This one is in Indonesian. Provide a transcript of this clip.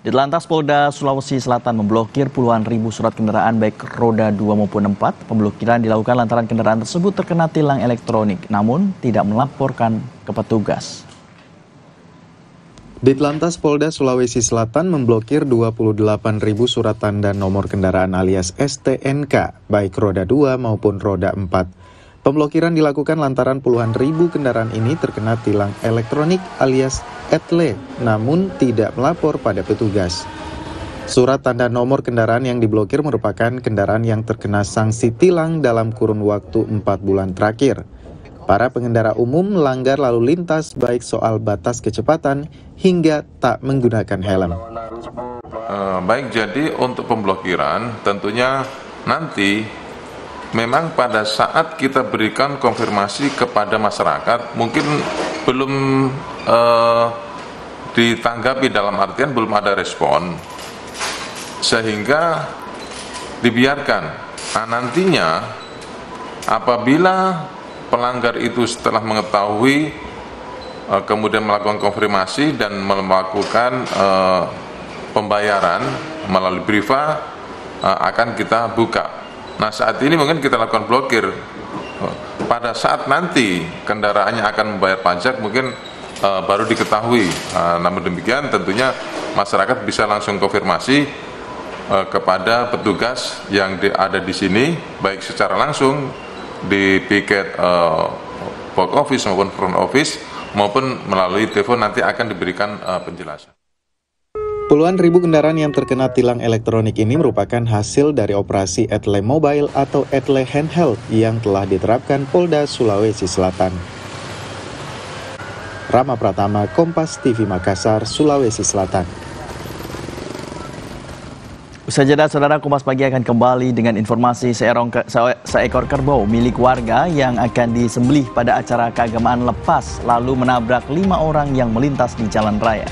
Ditlantas Polda Sulawesi Selatan memblokir puluhan ribu surat kendaraan baik roda 2 maupun 4. Pemblokiran dilakukan lantaran kendaraan tersebut terkena tilang elektronik, namun tidak melaporkan ke petugas. Ditlantas Polda Sulawesi Selatan memblokir 28.000 surat tanda nomor kendaraan alias STNK, baik roda 2 maupun roda 4. Pemblokiran dilakukan lantaran puluhan ribu kendaraan ini terkena tilang elektronik alias ETLE, namun tidak melapor pada petugas. Surat tanda nomor kendaraan yang diblokir merupakan kendaraan yang terkena sanksi tilang dalam kurun waktu 4 bulan terakhir. Para pengendara umum melanggar lalu lintas baik soal batas kecepatan hingga tak menggunakan helm. Baik, jadi untuk pemblokiran tentunya nanti memang pada saat kita berikan konfirmasi kepada masyarakat mungkin belum ditanggapi, dalam artian belum ada respon sehingga dibiarkan. Nah, nantinya apabila pelanggar itu setelah mengetahui kemudian melakukan konfirmasi dan melakukan pembayaran melalui Briva, akan kita buka. Nah, saat ini mungkin kita lakukan blokir. Pada saat nanti kendaraannya akan membayar pajak mungkin baru diketahui. Namun demikian tentunya masyarakat bisa langsung konfirmasi kepada petugas yang ada di sini, baik secara langsung di piket back office maupun front office, maupun melalui telepon nanti akan diberikan penjelasan. Puluhan ribu kendaraan yang terkena tilang elektronik ini merupakan hasil dari operasi ETLE Mobile atau ETLE Handheld yang telah diterapkan Polda Sulawesi Selatan. Rama Pratama, Kompas TV Makassar, Sulawesi Selatan. Usai jeda, saudara, Kompas Pagi akan kembali dengan informasi seekor kerbau milik warga yang akan disembelih pada acara keagamaan lepas lalu menabrak 5 orang yang melintas di jalan raya.